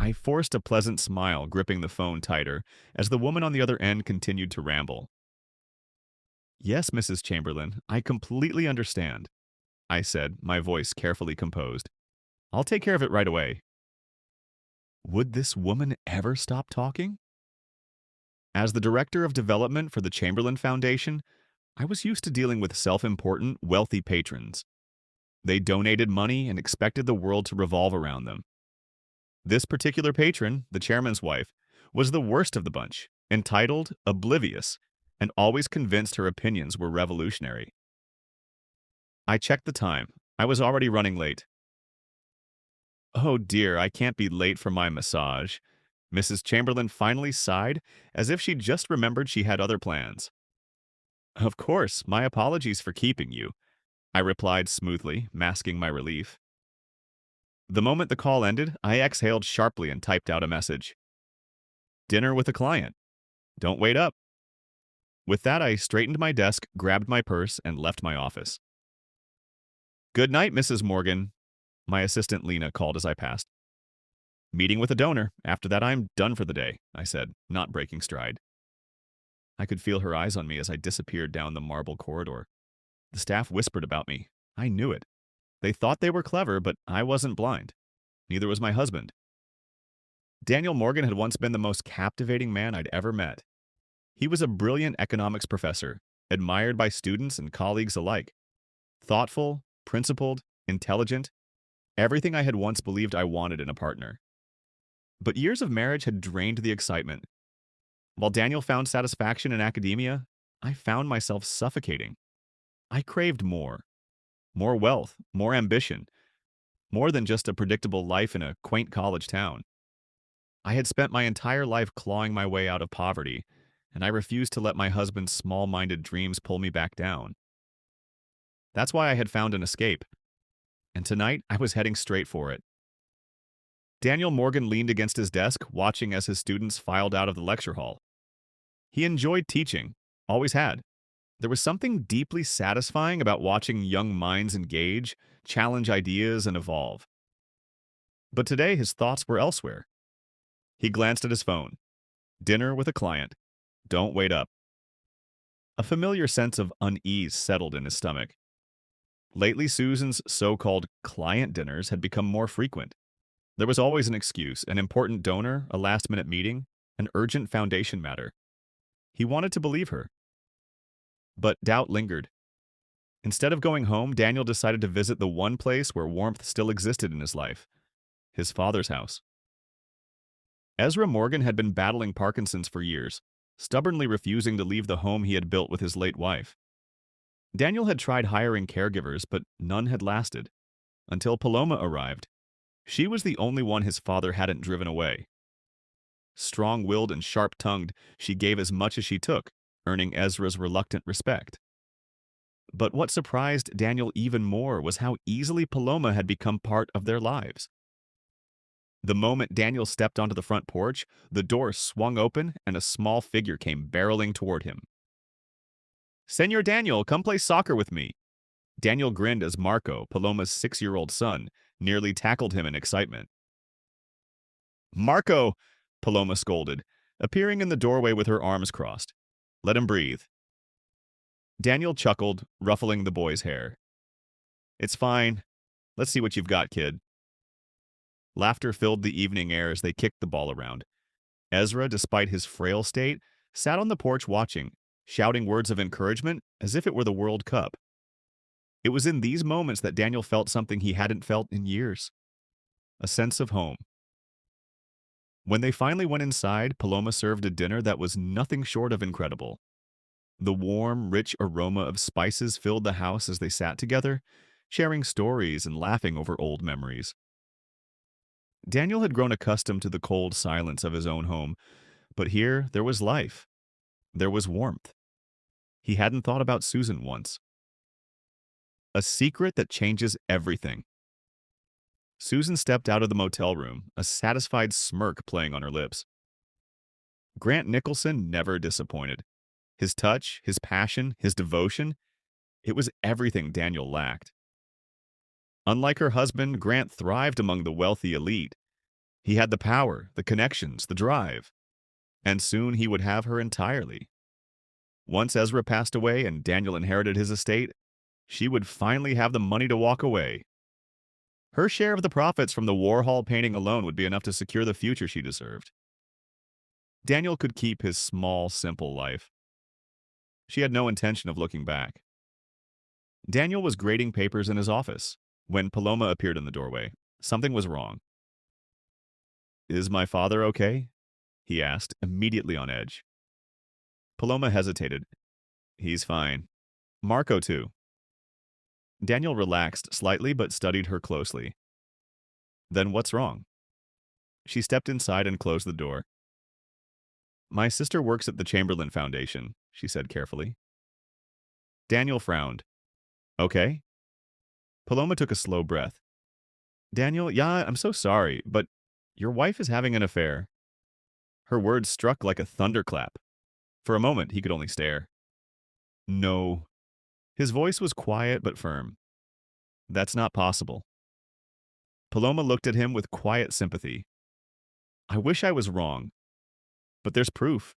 I forced a pleasant smile, gripping the phone tighter, as the woman on the other end continued to ramble. Yes, Mrs. Chamberlain, I completely understand, I said, my voice carefully composed. I'll take care of it right away. Would this woman ever stop talking? As the director of development for the Chamberlain Foundation, I was used to dealing with self-important, wealthy patrons. They donated money and expected the world to revolve around them. This particular patron, the chairman's wife, was the worst of the bunch, entitled, oblivious, and always convinced her opinions were revolutionary. I checked the time. I was already running late. Oh dear, I can't be late for my massage. Mrs. Chamberlain finally sighed, as if she'd just remembered she had other plans. Of course, my apologies for keeping you, I replied smoothly, masking my relief. The moment the call ended, I exhaled sharply and typed out a message. Dinner with a client. Don't wait up. With that, I straightened my desk, grabbed my purse, and left my office. Good night, Mrs. Morgan, my assistant Lena called as I passed. Meeting with a donor. After that, I'm done for the day, I said, not breaking stride. I could feel her eyes on me as I disappeared down the marble corridor. The staff whispered about me. I knew it. They thought they were clever, but I wasn't blind. Neither was my husband. Daniel Morgan had once been the most captivating man I'd ever met. He was a brilliant economics professor, admired by students and colleagues alike. Thoughtful, principled, intelligent, everything I had once believed I wanted in a partner. But years of marriage had drained the excitement. While Daniel found satisfaction in academia, I found myself suffocating. I craved more. More wealth, more ambition, more than just a predictable life in a quaint college town. I had spent my entire life clawing my way out of poverty, and I refused to let my husband's small-minded dreams pull me back down. That's why I had found an escape, and tonight I was heading straight for it. Daniel Morgan leaned against his desk, watching as his students filed out of the lecture hall. He enjoyed teaching, always had. There was something deeply satisfying about watching young minds engage, challenge ideas, and evolve. But today his thoughts were elsewhere. He glanced at his phone. Dinner with a client. Don't wait up. A familiar sense of unease settled in his stomach. Lately, Susan's so-called client dinners had become more frequent. There was always an excuse, an important donor, a last-minute meeting, an urgent foundation matter. He wanted to believe her. But doubt lingered. Instead of going home, Daniel decided to visit the one place where warmth still existed in his life, his father's house. Ezra Morgan had been battling Parkinson's for years, stubbornly refusing to leave the home he had built with his late wife. Daniel had tried hiring caregivers, but none had lasted, until Paloma arrived. She was the only one his father hadn't driven away. Strong-willed and sharp-tongued, she gave as much as she took, earning Ezra's reluctant respect. But what surprised Daniel even more was how easily Paloma had become part of their lives. The moment Daniel stepped onto the front porch, the door swung open and a small figure came barreling toward him. "Senor Daniel, come play soccer with me." Daniel grinned as Marco, Paloma's 6-year-old son, nearly tackled him in excitement. "Marco!" Paloma scolded, appearing in the doorway with her arms crossed. "Let him breathe." Daniel chuckled, ruffling the boy's hair. "It's fine. Let's see what you've got, kid." Laughter filled the evening air as they kicked the ball around. Ezra, despite his frail state, sat on the porch watching, shouting words of encouragement as if it were the World Cup. It was in these moments that Daniel felt something he hadn't felt in years. A sense of home. When they finally went inside, Paloma served a dinner that was nothing short of incredible. The warm, rich aroma of spices filled the house as they sat together, sharing stories and laughing over old memories. Daniel had grown accustomed to the cold silence of his own home, but here there was life. There was warmth. He hadn't thought about Susan once. A secret that changes everything. Susan stepped out of the motel room, a satisfied smirk playing on her lips. Grant Nicholson never disappointed. His touch, his passion, his devotion, it was everything Daniel lacked. Unlike her husband, Grant thrived among the wealthy elite. He had the power, the connections, the drive, and soon he would have her entirely. Once Ezra passed away and Daniel inherited his estate, she would finally have the money to walk away. Her share of the profits from the Warhol painting alone would be enough to secure the future she deserved. Daniel could keep his small, simple life. She had no intention of looking back. Daniel was grading papers in his office when Paloma appeared in the doorway. Something was wrong. "Is my father okay?" he asked, immediately on edge. Paloma hesitated. "He's fine. Marco, too." Daniel relaxed slightly but studied her closely. "Then what's wrong?" She stepped inside and closed the door. "My sister works at the Chamberlain Foundation," she said carefully. Daniel frowned. "Okay?" Paloma took a slow breath. "Daniel, yeah, I'm so sorry, but your wife is having an affair." Her words struck like a thunderclap. For a moment, he could only stare. "No." His voice was quiet but firm. "That's not possible." Paloma looked at him with quiet sympathy. "I wish I was wrong, but there's proof."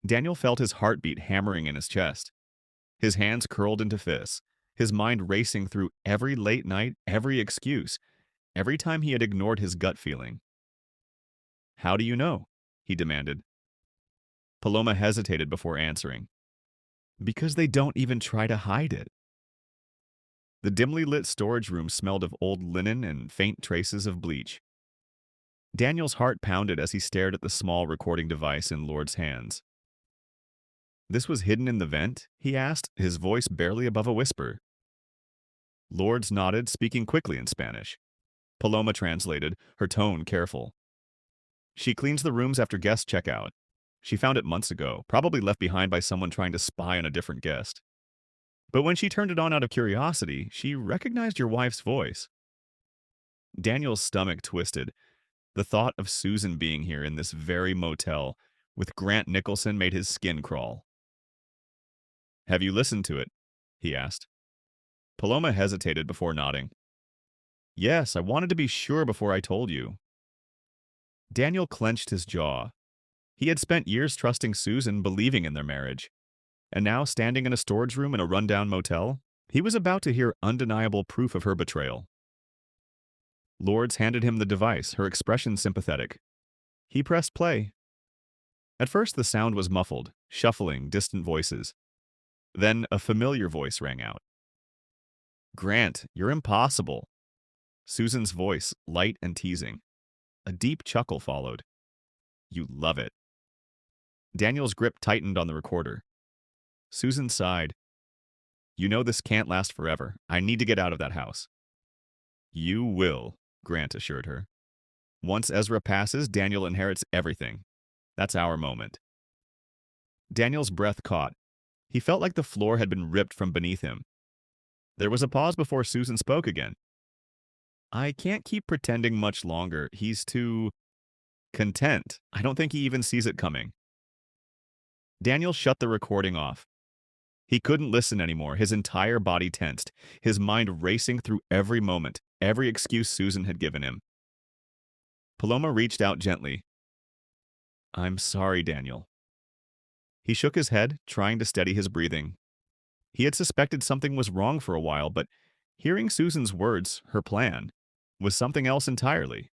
Daniel felt his heartbeat hammering in his chest. His hands curled into fists, his mind racing through every late night, every excuse, every time he had ignored his gut feeling. "How do you know?" he demanded. Paloma hesitated before answering. "Because they don't even try to hide it." The dimly lit storage room smelled of old linen and faint traces of bleach. Daniel's heart pounded as he stared at the small recording device in Lord's hands. "This was hidden in the vent?" he asked, his voice barely above a whisper. Lords nodded, speaking quickly in Spanish. Paloma translated, her tone careful. "She cleans the rooms after guests check out. She found it months ago, probably left behind by someone trying to spy on a different guest. But when she turned it on out of curiosity, she recognized your wife's voice." Daniel's stomach twisted. The thought of Susan being here in this very motel with Grant Nicholson made his skin crawl. "Have you listened to it?" he asked. Paloma hesitated before nodding. "Yes, I wanted to be sure before I told you." Daniel clenched his jaw. He had spent years trusting Susan, believing in their marriage. And now, standing in a storage room in a rundown motel, he was about to hear undeniable proof of her betrayal. Lords handed him the device, her expression sympathetic. He pressed play. At first, the sound was muffled, shuffling, distant voices. Then a familiar voice rang out. "Grant, you're impossible." Susan's voice, light and teasing. A deep chuckle followed. "You love it." Daniel's grip tightened on the recorder. Susan sighed. "You know this can't last forever. I need to get out of that house." "You will," Grant assured her. "Once Ezra passes, Daniel inherits everything. That's our moment." Daniel's breath caught. He felt like the floor had been ripped from beneath him. There was a pause before Susan spoke again. "I can't keep pretending much longer. He's too content. I don't think he even sees it coming." Daniel shut the recording off. He couldn't listen anymore, his entire body tensed, his mind racing through every moment, every excuse Susan had given him. Paloma reached out gently. "I'm sorry, Daniel." He shook his head, trying to steady his breathing. He had suspected something was wrong for a while, but hearing Susan's words, her plan, was something else entirely.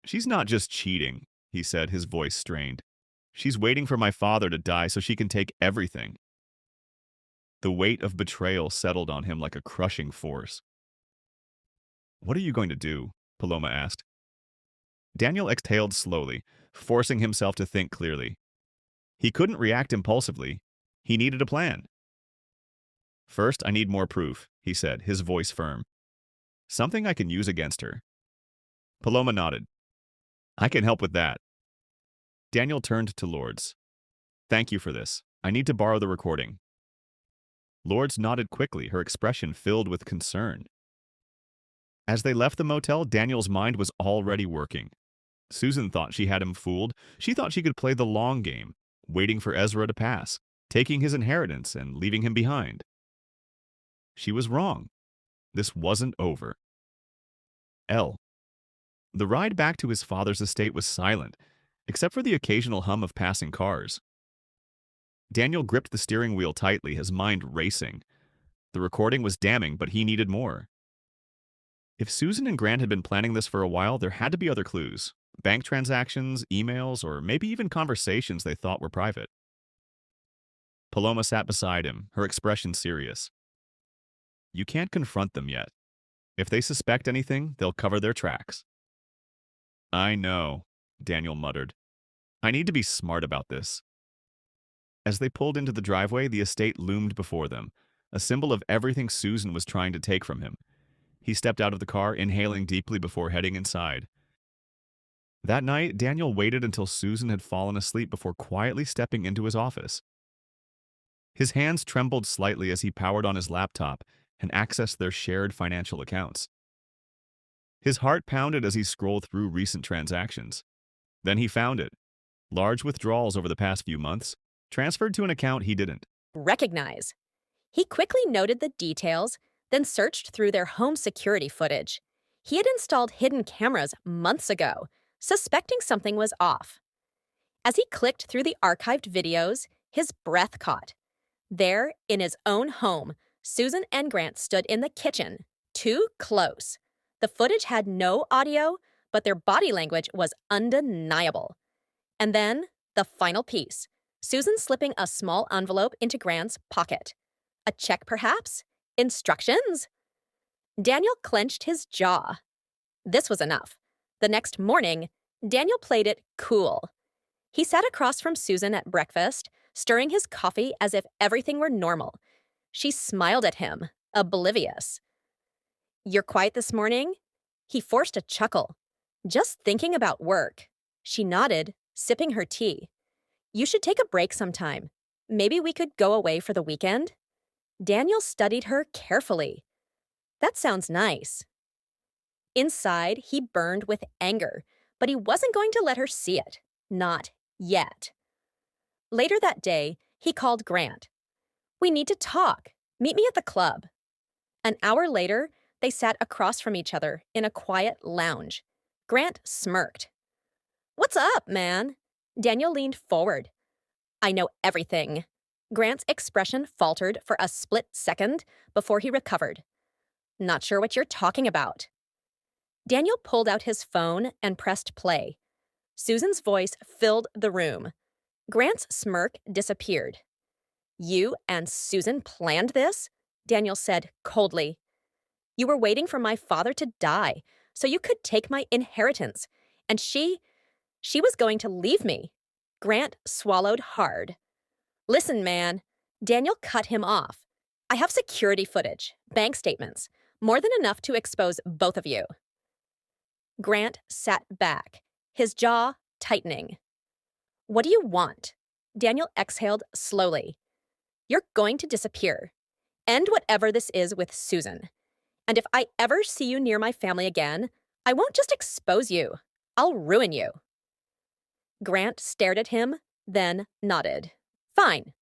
"She's not just cheating," he said, his voice strained. "She's waiting for my father to die so she can take everything." The weight of betrayal settled on him like a crushing force. "What are you going to do?" Paloma asked. Daniel exhaled slowly, forcing himself to think clearly. He couldn't react impulsively. He needed a plan. "First, I need more proof," he said, his voice firm. "Something I can use against her." Paloma nodded. "I can help with that." Daniel turned to Lords. "Thank you for this. I need to borrow the recording." Lords nodded quickly, her expression filled with concern. As they left the motel, Daniel's mind was already working. Susan thought she had him fooled. She thought she could play the long game, waiting for Ezra to pass, taking his inheritance and leaving him behind. She was wrong. This wasn't over. L. The ride back to his father's estate was silent, except for the occasional hum of passing cars. Daniel gripped the steering wheel tightly, his mind racing. The recording was damning, but he needed more. If Susan and Grant had been planning this for a while, there had to be other clues. Bank transactions, emails, or maybe even conversations they thought were private. Paloma sat beside him, her expression serious. You can't confront them yet. If they suspect anything, they'll cover their tracks. I know, Daniel muttered. I need to be smart about this. As they pulled into the driveway, the estate loomed before them, a symbol of everything Susan was trying to take from him. He stepped out of the car, inhaling deeply before heading inside. That night, Daniel waited until Susan had fallen asleep before quietly stepping into his office. His hands trembled slightly as he powered on his laptop and accessed their shared financial accounts. His heart pounded as he scrolled through recent transactions. Then he found it. Large withdrawals over the past few months, transferred to an account he didn't recognize. He quickly noted the details, then searched through their home security footage. He had installed hidden cameras months ago, suspecting something was off. As he clicked through the archived videos, his breath caught. There, in his own home, Susan and Grant stood in the kitchen, too close. The footage had no audio, but their body language was undeniable. And then, the final piece, Susan slipping a small envelope into Grant's pocket. A check, perhaps? Instructions? Daniel clenched his jaw. This was enough. The next morning, Daniel played it cool. He sat across from Susan at breakfast, stirring his coffee as if everything were normal. She smiled at him, oblivious. You're quiet this morning? He forced a chuckle. Just thinking about work. She nodded, sipping her tea. You should take a break sometime. Maybe we could go away for the weekend? Daniel studied her carefully. That sounds nice. Inside, he burned with anger, but he wasn't going to let her see it. Not yet. Later that day, he called Grant. We need to talk. Meet me at the club. An hour later, they sat across from each other in a quiet lounge. Grant smirked. What's up, man? Daniel leaned forward. I know everything. Grant's expression faltered for a split second before he recovered. Not sure what you're talking about. Daniel pulled out his phone and pressed play. Susan's voice filled the room. Grant's smirk disappeared. You and Susan planned this? Daniel said coldly. You were waiting for my father to die so you could take my inheritance, and she was going to leave me. Grant swallowed hard. Listen, man. Daniel cut him off. I have security footage, bank statements, more than enough to expose both of you. Grant sat back, his jaw tightening. What do you want? Daniel exhaled slowly. You're going to disappear. End whatever this is with Susan. And if I ever see you near my family again, I won't just expose you. I'll ruin you. Grant stared at him, then nodded. Fine.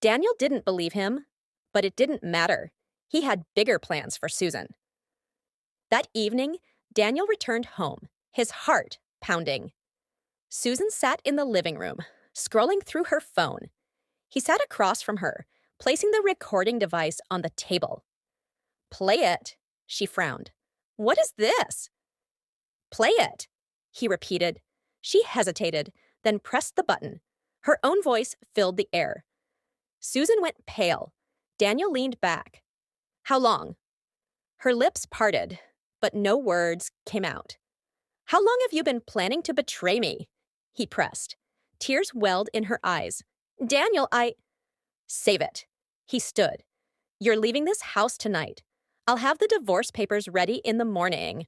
Daniel didn't believe him, but it didn't matter. He had bigger plans for Susan. That evening, Daniel returned home, his heart pounding. Susan sat in the living room, scrolling through her phone. He sat across from her, placing the recording device on the table. Play it, she frowned. What is this? Play it, he repeated. She hesitated, then pressed the button. Her own voice filled the air. Susan went pale. Daniel leaned back. How long? Her lips parted, but no words came out. How long have you been planning to betray me? He pressed. Tears welled in her eyes. Daniel, Save it. He stood. You're leaving this house tonight. I'll have the divorce papers ready in the morning.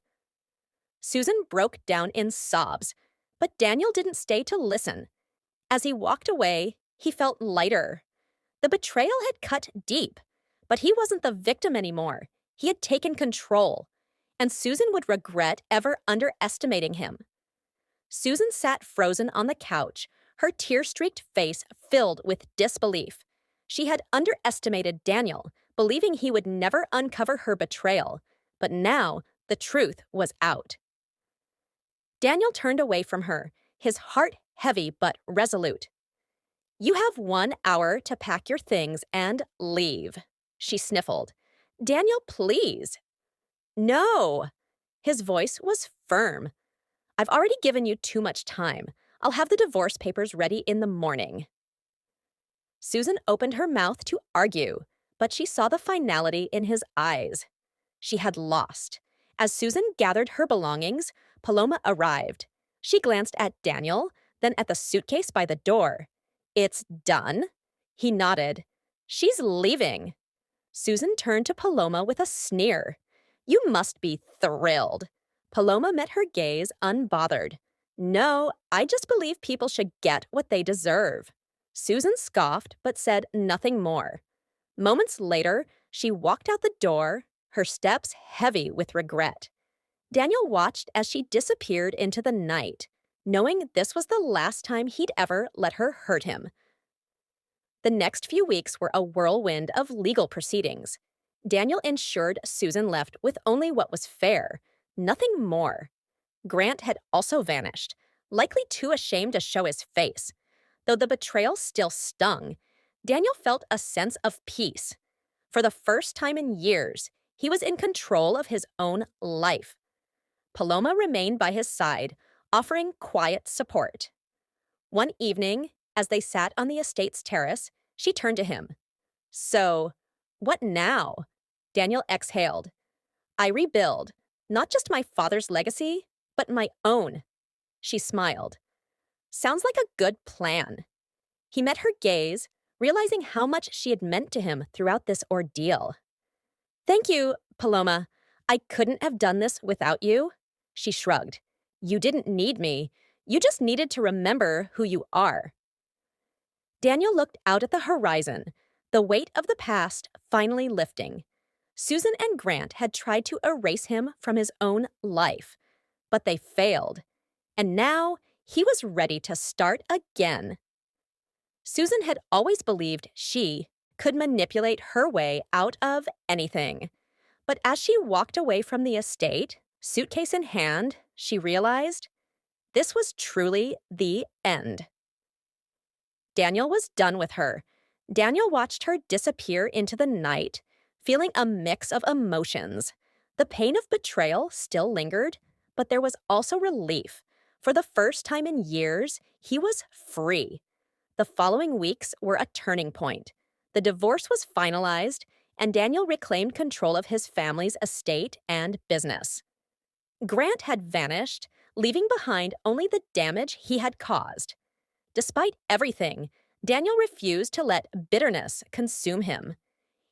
Susan broke down in sobs, but Daniel didn't stay to listen. As he walked away, he felt lighter. The betrayal had cut deep, but he wasn't the victim anymore. He had taken control, and Susan would regret ever underestimating him. Susan sat frozen on the couch, her tear-streaked face filled with disbelief. She had underestimated Daniel, believing he would never uncover her betrayal, but now the truth was out. Daniel turned away from her, his heart heavy but resolute. You have 1 hour to pack your things and leave, she sniffled. Daniel, please. No. His voice was firm. I've already given you too much time. I'll have the divorce papers ready in the morning. Susan opened her mouth to argue, but she saw the finality in his eyes. She had lost. As Susan gathered her belongings, Paloma arrived. She glanced at Daniel, then at the suitcase by the door. It's done? He nodded. She's leaving. Susan turned to Paloma with a sneer. You must be thrilled. Paloma met her gaze unbothered. No, I just believe people should get what they deserve. Susan scoffed but said nothing more. Moments later, she walked out the door, her steps heavy with regret. Daniel watched as she disappeared into the night, knowing this was the last time he'd ever let her hurt him. The next few weeks were a whirlwind of legal proceedings. Daniel ensured Susan left with only what was fair, nothing more. Grant had also vanished, likely too ashamed to show his face. Though the betrayal still stung, Daniel felt a sense of peace. For the first time in years, he was in control of his own life. Paloma remained by his side, offering quiet support. One evening, as they sat on the estate's terrace, she turned to him. So, what now? Daniel exhaled. I rebuild, not just my father's legacy, but my own. She smiled. Sounds like a good plan. He met her gaze, realizing how much she had meant to him throughout this ordeal. Thank you, Paloma. I couldn't have done this without you. She shrugged. You didn't need me. You just needed to remember who you are. Daniel looked out at the horizon, the weight of the past finally lifting. Susan and Grant had tried to erase him from his own life, but they failed. And now he was ready to start again. Susan had always believed she could manipulate her way out of anything. But as she walked away from the estate, suitcase in hand, she realized this was truly the end. Daniel was done with her. Daniel watched her disappear into the night, feeling a mix of emotions. The pain of betrayal still lingered, but there was also relief. For the first time in years, he was free. The following weeks were a turning point. The divorce was finalized, and Daniel reclaimed control of his family's estate and business. Grant had vanished, leaving behind only the damage he had caused. Despite everything, Daniel refused to let bitterness consume him.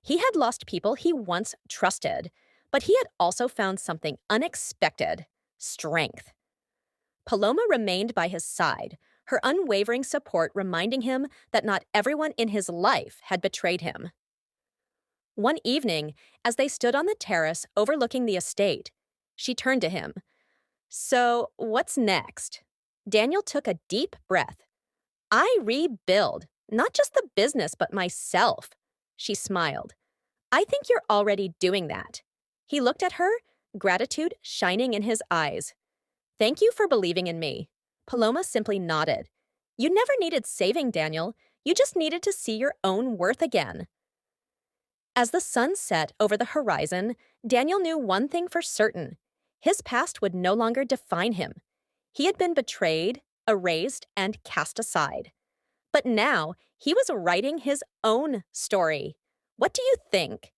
He had lost people he once trusted, but he had also found something unexpected: strength. Paloma remained by his side, her unwavering support reminding him that not everyone in his life had betrayed him. One evening, as they stood on the terrace overlooking the estate, she turned to him. So, what's next? Daniel took a deep breath. I rebuild, not just the business, but myself. She smiled. I think you're already doing that. He looked at her, gratitude shining in his eyes. Thank you for believing in me. Paloma simply nodded. You never needed saving, Daniel. You just needed to see your own worth again. As the sun set over the horizon, Daniel knew one thing for certain. His past would no longer define him. He had been betrayed, erased, and cast aside. But now, he was writing his own story. What do you think?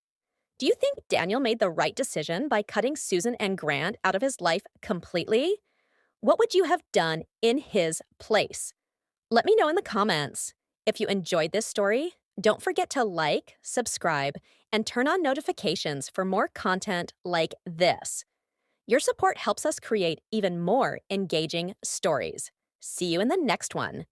Do you think Daniel made the right decision by cutting Susan and Grant out of his life completely? What would you have done in his place? Let me know in the comments. If you enjoyed this story, don't forget to like, subscribe, and turn on notifications for more content like this. Your support helps us create even more engaging stories. See you in the next one.